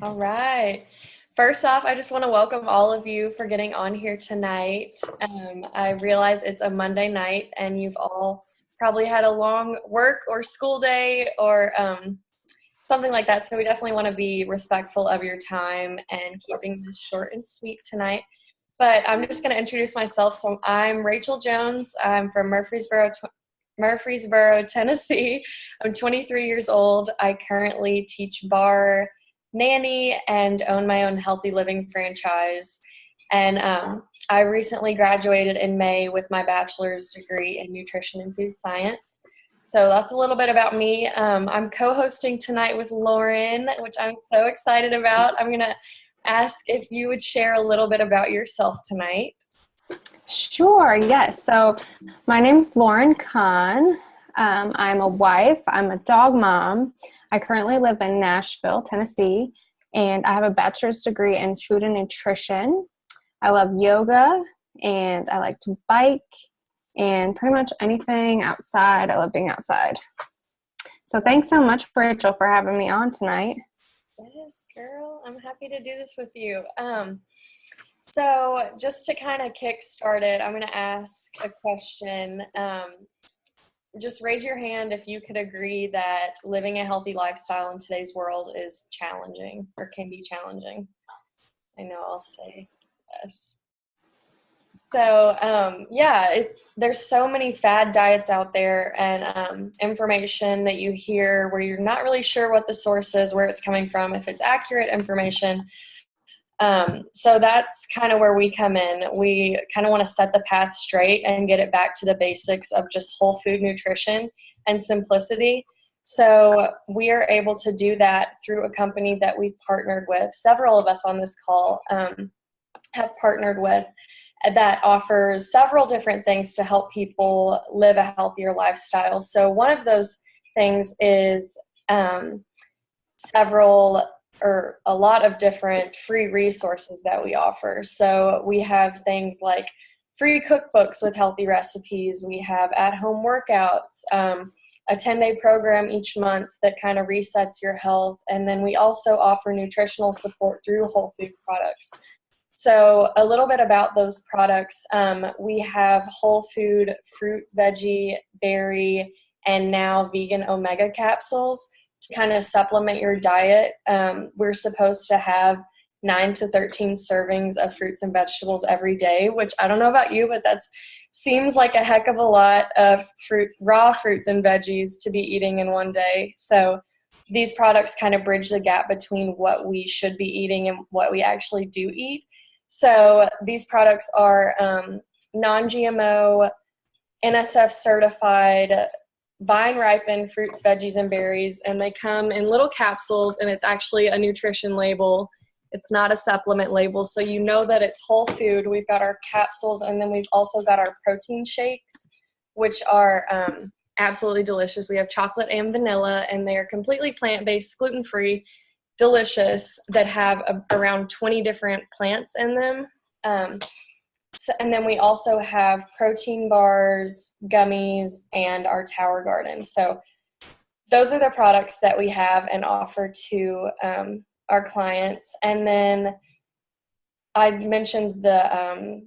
All right. First off, I just want to welcome all of you for getting on here tonight. I realize it's a Monday night and you've all probably had a long work or school day or something like that. So we definitely want to be respectful of your time and keeping this short and sweet tonight. But I'm just going to introduce myself. So I'm Rachel Jones. I'm from Murfreesboro, Tennessee. I'm 23 years old. I currently teach bar, nanny, and own my own healthy living franchise. And I recently graduated in May with my bachelor's degree in nutrition and food science. So that's a little bit about me. I'm co-hosting tonight with Lauren, which I'm so excited about. I'm going to ask if you would share a little bit about yourself tonight. Sure, yes. So my name's Lauren Kahn. I'm a wife. I'm a dog mom. I currently live in Nashville, Tennessee, and I have a bachelor's degree in food and nutrition. I love yoga, and I like to bike, and pretty much anything outside. I love being outside. So thanks so much, Rachel, for having me on tonight. Yes, girl. I'm happy to do this with you. So just to kind of kick start it, I'm going to ask a question. Just raise your hand if you could agree that living a healthy lifestyle in today's world is challenging or can be challenging. I know I'll say yes. So, there's so many fad diets out there and information that you hear where you're not really sure what the source is, where it's coming from, if it's accurate information. So that's kind of where we come in. We kind of want to set the path straight and get it back to the basics of just whole food nutrition and simplicity. So we are able to do that through a company that we've partnered with. Several of us on this call have partnered with that offers several different things to help people live a healthier lifestyle. So one of those things is several or a lot of different free resources that we offer. So we have things like free cookbooks with healthy recipes. We have at-home workouts, a 10-day program each month that kind of resets your health. And then we also offer nutritional support through whole food products. So a little bit about those products. We have whole food, fruit, veggie, berry, and now vegan omega capsules to kind of supplement your diet. We're supposed to have 9 to 13 servings of fruits and vegetables every day, which I don't know about you, but that seems like a heck of a lot of raw fruits and veggies to be eating in one day. So these products kind of bridge the gap between what we should be eating and what we actually do eat. So these products are non-GMO, NSF certified, vine ripened fruits, veggies, and berries, and they come in little capsules, and it's actually a nutrition label. It's not a supplement label, so you know that it's whole food. We've got our capsules, and then we've also got our protein shakes, which are absolutely delicious. We have chocolate and vanilla, and they are completely plant-based, gluten-free, delicious, that have around 20 different plants in them. And then we also have protein bars, gummies, and our Tower Garden. So those are the products that we have and offer to our clients. And then I mentioned the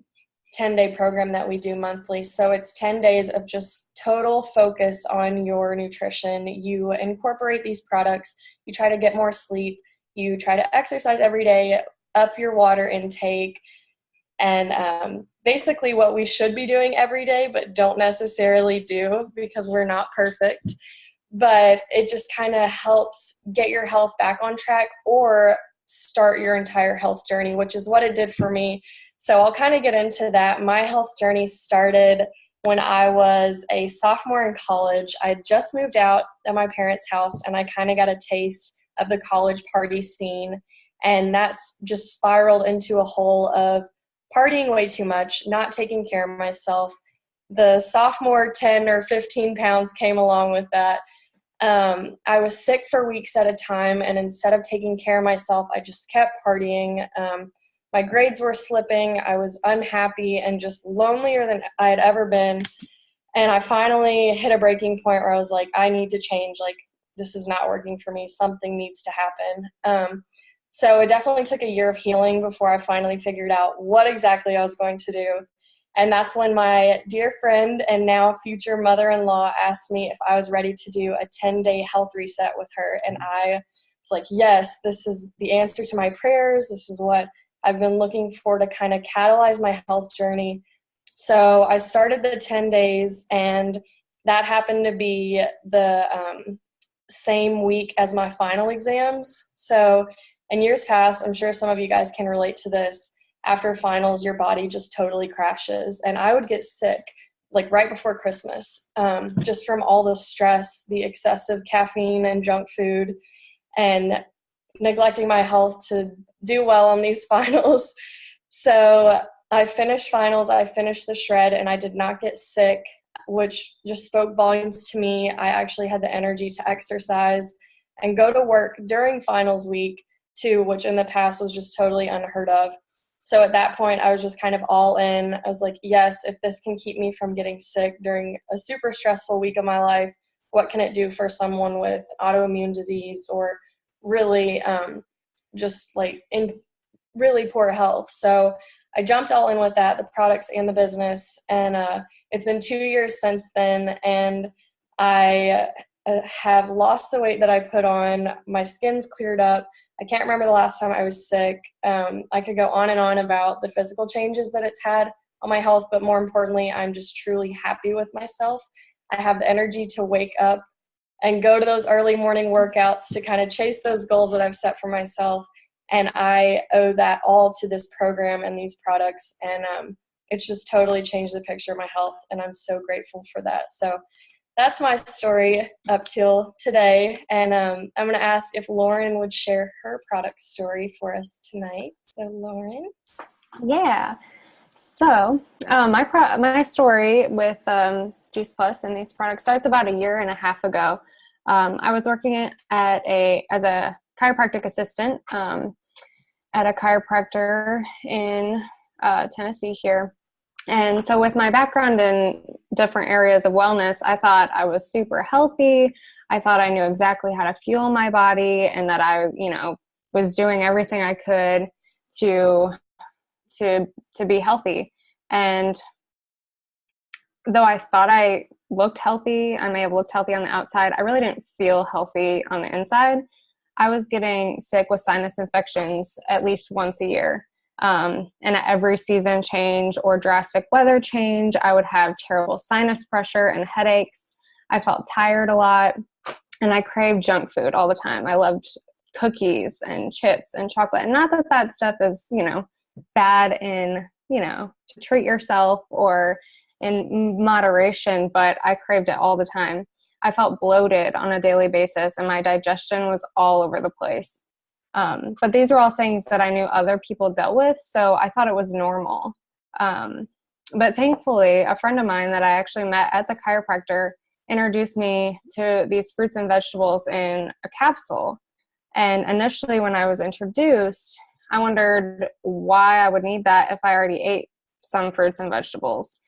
10-day program that we do monthly. So it's 10 days of just total focus on your nutrition. You incorporate these products. You try to get more sleep. You try to exercise every day, up your water intake, and basically what we should be doing every day but don't necessarily do because we're not perfect. But it just kind of helps get your health back on track or start your entire health journey, which is what it did for me. So I'll kind of get into that. My health journey started when I was a sophomore in college. I had just moved out of my parents' house, and I kind of got a taste of the college party scene. And that's just spiraled into a hole of partying way too much, not taking care of myself. The sophomore 10 or 15 pounds came along with that. I was sick for weeks at a time, and instead of taking care of myself, I just kept partying. My grades were slipping. I was unhappy and just lonelier than I had ever been. And I finally hit a breaking point where I was like, I need to change. Like, this is not working for me. Something needs to happen. So it definitely took a year of healing before I finally figured out what exactly I was going to do. And that's when my dear friend and now future mother-in-law asked me if I was ready to do a 10-day health reset with her. And I was like, yes, this is the answer to my prayers. This is what I've been looking for to kind of catalyze my health journey. So I started the 10 days, and that happened to be the same week as my final exams. So in years past, I'm sure some of you guys can relate to this. After finals, your body just totally crashes. And I would get sick like right before Christmas, just from all the stress, the excessive caffeine and junk food, and neglecting my health to do well on these finals. So I finished finals, I finished the shred, and I did not get sick, which just spoke volumes to me. I actually had the energy to exercise and go to work during finals week too, which in the past was just totally unheard of. So at that point, I was just kind of all in. I was like, yes, if this can keep me from getting sick during a super stressful week of my life, what can it do for someone with autoimmune disease or really just like in really poor health? So I jumped all in with that, the products and the business. And it's been 2 years since then. And I have lost the weight that I put on. My skin's cleared up. I can't remember the last time I was sick. I could go on and on about the physical changes that it's had on my health, but more importantly, I'm just truly happy with myself. I have the energy to wake up and go to those early morning workouts to kind of chase those goals that I've set for myself. And I owe that all to this program and these products. And it's just totally changed the picture of my health. And I'm so grateful for that. So that's my story up till today. And I'm going to ask if Lauren would share her product story for us tonight. So Lauren. Yeah. So my story with Juice Plus and these products starts about a year and a half ago. I was working as a chiropractic assistant at a chiropractor in Tennessee here. And so with my background in different areas of wellness, I thought I was super healthy. I thought I knew exactly how to fuel my body and that I, was doing everything I could to be healthy. And though I thought I looked healthy, I may have looked healthy on the outside, I really didn't feel healthy on the inside. I was getting sick with sinus infections at least once a year. And at every season change or drastic weather change, I would have terrible sinus pressure and headaches. I felt tired a lot, and I craved junk food all the time. I loved cookies and chips and chocolate. And not that that stuff is, bad in, to treat yourself or in moderation, but I craved it all the time. I felt bloated on a daily basis, and my digestion was all over the place. But these are all things that I knew other people dealt with, so I thought it was normal. But thankfully, a friend of mine that I actually met at the chiropractor introduced me to these fruits and vegetables in a capsule. And initially when I was introduced, I wondered why I would need that if I already ate some fruits and vegetables.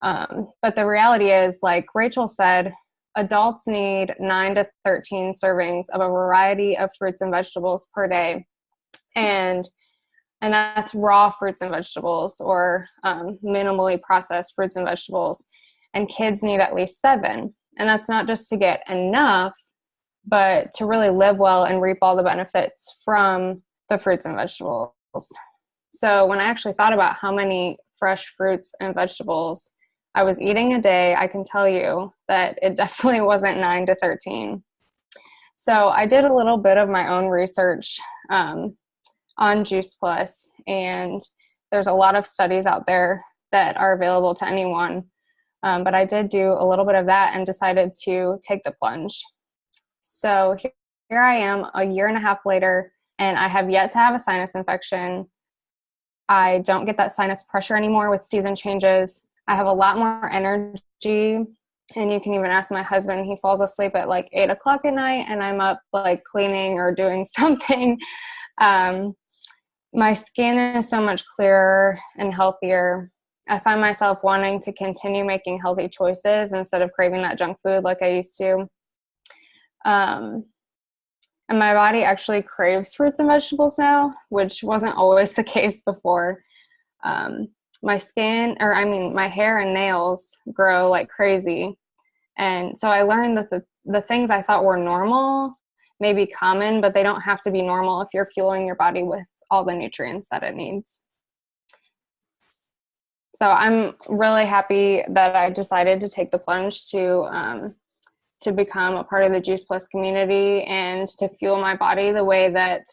But the reality is, like Rachel said, adults need 9 to 13 servings of a variety of fruits and vegetables per day. And that's raw fruits and vegetables or minimally processed fruits and vegetables. And kids need at least 7. And that's not just to get enough, but to really live well and reap all the benefits from the fruits and vegetables. So when I actually thought about how many fresh fruits and vegetables I was eating a day, I can tell you that it definitely wasn't 9 to 13. So I did a little bit of my own research on Juice Plus, and there's a lot of studies out there that are available to anyone. But I did do a little bit of that and decided to take the plunge. So here I am a year and a half later, and I have yet to have a sinus infection. I don't get that sinus pressure anymore with season changes. I have a lot more energy, and you can even ask my husband. He falls asleep at like 8 o'clock at night, and I'm up like cleaning or doing something. My skin is so much clearer and healthier. I find myself wanting to continue making healthy choices instead of craving that junk food like I used to. And my body actually craves fruits and vegetables now, which wasn't always the case before. My my hair and nails grow like crazy. And so I learned that the things I thought were normal may be common, but they don't have to be normal if you're fueling your body with all the nutrients that it needs. So I'm really happy that I decided to take the plunge to become a part of the Juice Plus community and to fuel my body the way that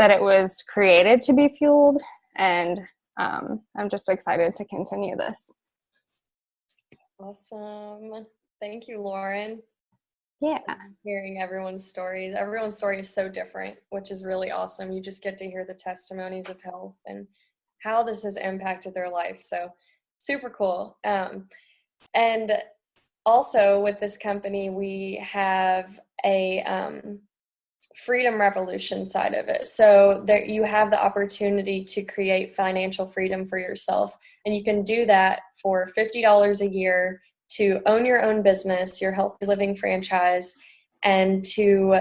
it was created to be fueled. And I'm just excited to continue this. Awesome. Thank you, Lauren. Yeah. Hearing everyone's stories. Everyone's story is so different, which is really awesome. You just get to hear the testimonies of health and how this has impacted their life. So super cool. And also with this company, we have a freedom revolution side of it. So that you have the opportunity to create financial freedom for yourself. And you can do that for $50 a year to own your own business, your Healthy Living franchise, and to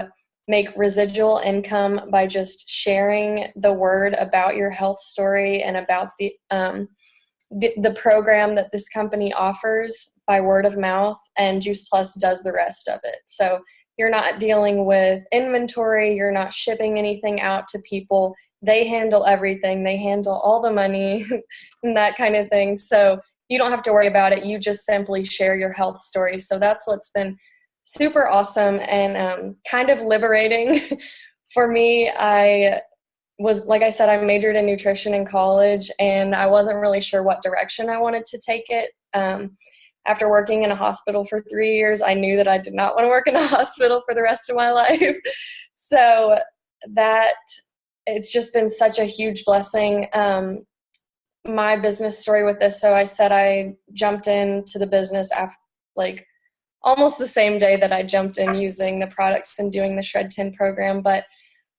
make residual income by just sharing the word about your health story and about the program that this company offers by word of mouth, and Juice Plus does the rest of it. So you're not dealing with inventory, you're not shipping anything out to people. They handle everything. They handle all the money and that kind of thing. So you don't have to worry about it. You just simply share your health story. So that's what's been super awesome and kind of liberating for me. I was, like I said, I majored in nutrition in college, and I wasn't really sure what direction I wanted to take it. After working in a hospital for 3 years, I knew that I did not want to work in a hospital for the rest of my life. So that it's just been such a huge blessing. My business story with this, so I said I jumped into the business after, like, almost the same day that I jumped in using the products and doing the Shred 10 program, but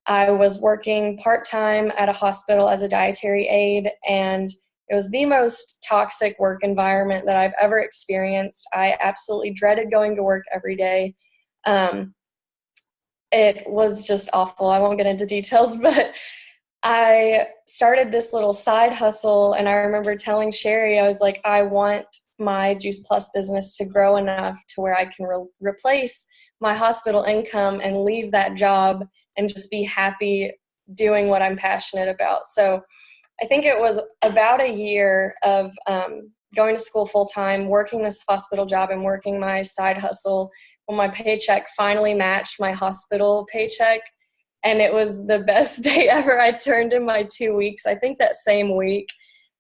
I was working part-time at a hospital as a dietary aide, and it was the most toxic work environment that I've ever experienced. I absolutely dreaded going to work every day. It was just awful. I won't get into details, but I started this little side hustle, and I remember telling Sherry, I was like, I want my Juice Plus business to grow enough to where I can replace my hospital income and leave that job and just be happy doing what I'm passionate about. So I think it was about a year of going to school full time, working this hospital job and working my side hustle when my paycheck finally matched my hospital paycheck. And it was the best day ever. I turned in my 2 weeks, I think that same week.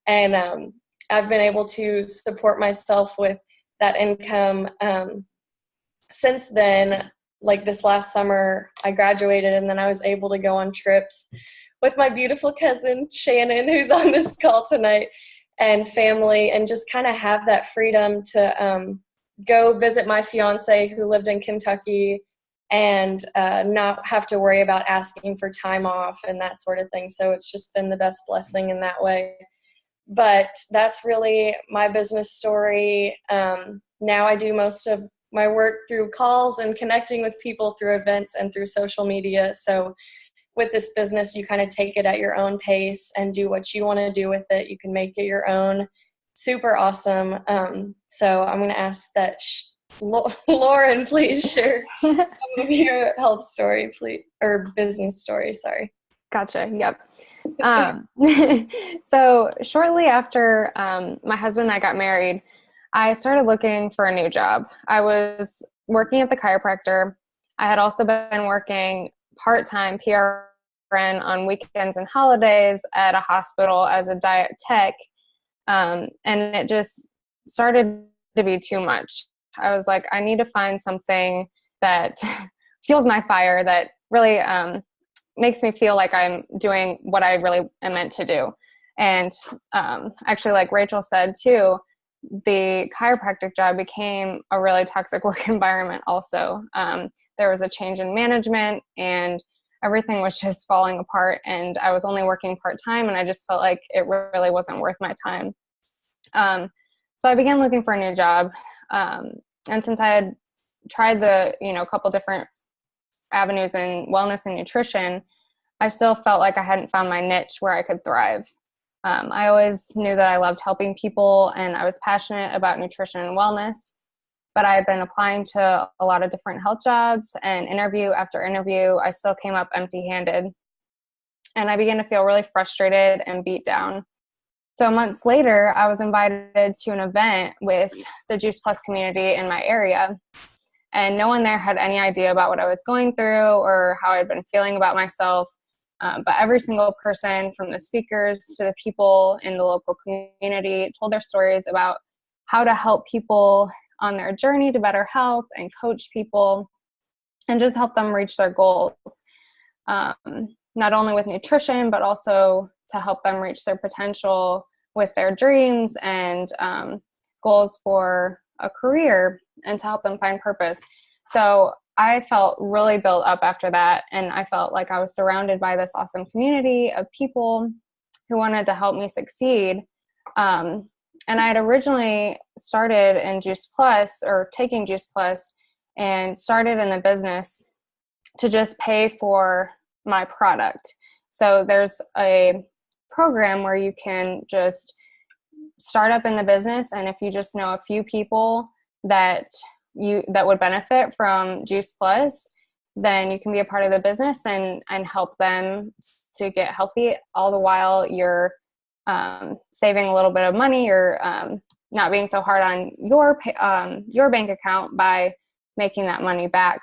And I've been able to support myself with that income since then. Like this last summer, I graduated, and then I was able to go on trips with my beautiful cousin, Shannon, who's on this call tonight, and family, and just kind of have that freedom to go visit my fiance who lived in Kentucky and not have to worry about asking for time off and that sort of thing. So it's just been the best blessing in that way. But that's really my business story. Now I do most of my work through calls and connecting with people through events and through social media. So with this business, you kind of take it at your own pace and do what you want to do with it. You can make it your own. Super awesome. So I'm going to ask that Lauren, please share some of your health story, please, or business story, sorry. Gotcha. Yep. So shortly after my husband and I got married, I started looking for a new job. I was working at the chiropractor. I had also been working part-time PRN on weekends and holidays at a hospital as a diet tech. And it just started to be too much. I was like, I need to find something that fuels my fire, that really makes me feel like I'm doing what I really am meant to do. And actually, like Rachel said too, the chiropractic job became a really toxic work environment also. There was a change in management, and everything was just falling apart, and I was only working part-time, and I just felt like it really wasn't worth my time. So I began looking for a new job. And since I had tried a couple different avenues in wellness and nutrition, I still felt like I hadn't found my niche where I could thrive. I always knew that I loved helping people and I was passionate about nutrition and wellness, but I had been applying to a lot of different health jobs, and interview after interview, I still came up empty-handed. And I began to feel really frustrated and beat down. So months later, I was invited to an event with the Juice Plus community in my area. And no one there had any idea about what I was going through or how I'd been feeling about myself. But every single person, from the speakers to the people in the local community, told their stories about how to help people on their journey to better health and coach people and just help them reach their goals. Not only with nutrition, but also to help them reach their potential with their dreams and goals for a career, and to help them find purpose. So I felt really built up after that, and I felt like I was surrounded by this awesome community of people who wanted to help me succeed. And I had originally started in Juice Plus, or taking Juice Plus, and started in the business to just pay for my product. So there's a program where you can just start up in the business, and if you just know a few people that would benefit from Juice Plus, then you can be a part of the business and help them to get healthy, all the while you're saving a little bit of money. You're not being so hard on your bank account by making that money back.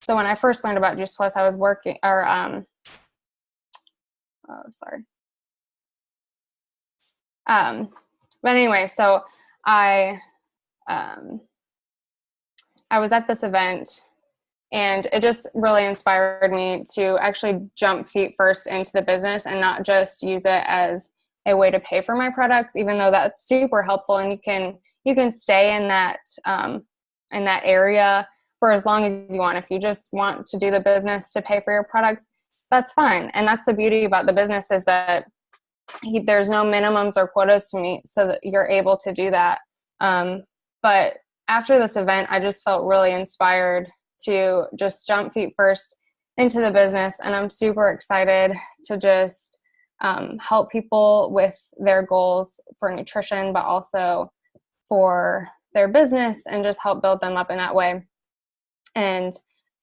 So when I first learned about Juice Plus, I was working, but anyway, so I was at this event, and it just really inspired me to actually jump feet first into the business and not just use it as a way to pay for my products, even though that's super helpful. And you can stay in that area for as long as you want. If you just want to do the business to pay for your products, that's fine. And that's the beauty about the business, is that there's no minimums or quotas to meet, so that you're able to do that. But after this event, I just felt really inspired to just jump feet first into the business. And I'm super excited to just help people with their goals for nutrition, but also for their business, and just help build them up in that way. And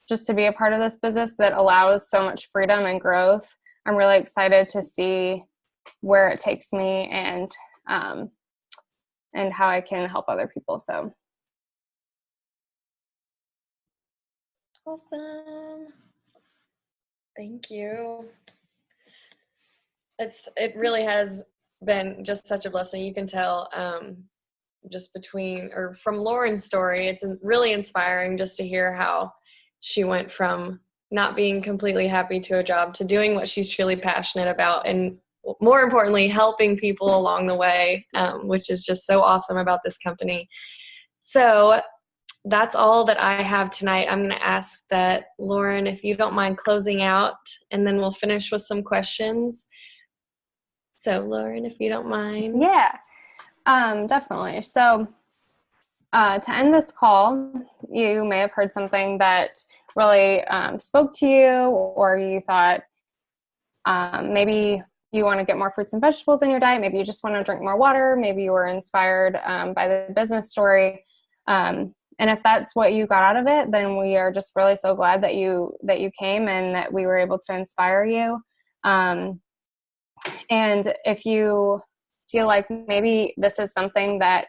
just to be a part of this business that allows so much freedom and growth, I'm really excited to see where it takes me, and how I can help other people. So awesome. Thank you. It really has been just such a blessing. You can tell just from Lauren's story, it's really inspiring just to hear how she went from not being completely happy to a job to doing what she's truly passionate about, and more importantly, helping people along the way, which is just so awesome about this company. So that's all that I have tonight. I'm going to ask that, Lauren, if you don't mind closing out, and then we'll finish with some questions. So Lauren, if you don't mind. Yeah, definitely. So to end this call, you may have heard something that really spoke to you, or you thought maybe you want to get more fruits and vegetables in your diet. Maybe you just want to drink more water. Maybe you were inspired by the business story. And if that's what you got out of it, then we are just really so glad that you came and that we were able to inspire you. And if you feel like maybe this is something that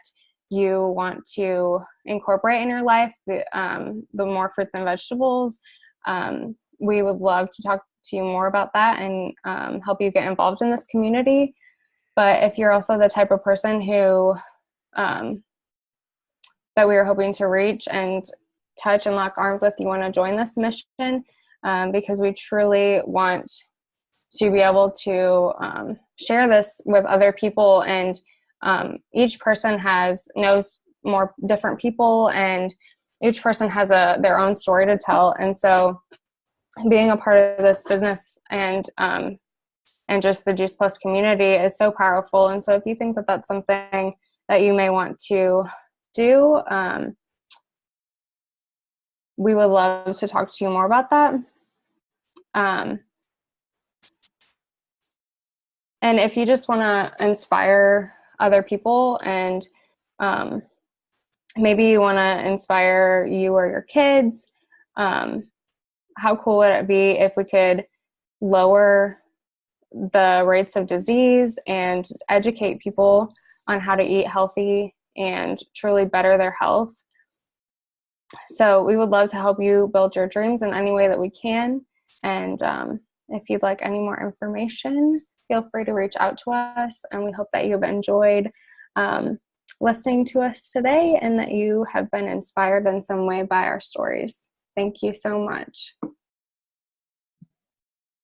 you want to incorporate in your life, the more fruits and vegetables, we would love to talk to you more about that and help you get involved in this community. But if you're also the type of person who that we are hoping to reach and touch and lock arms with, you want to join this mission, because we truly want to be able to share this with other people. And each person knows more different people, and each person has their own story to tell. And so being a part of this business and just the Juice Plus community is so powerful. And so if you think that that's something that you may want to do, we would love to talk to you more about that. And if you just want to inspire other people and maybe you want to inspire you or your kids, how cool would it be if we could lower the rates of disease and educate people on how to eat healthy and truly better their health? So we would love to help you build your dreams in any way that we can. And if you'd like any more information, feel free to reach out to us. And we hope that you've enjoyed listening to us today and that you have been inspired in some way by our stories. Thank you so much.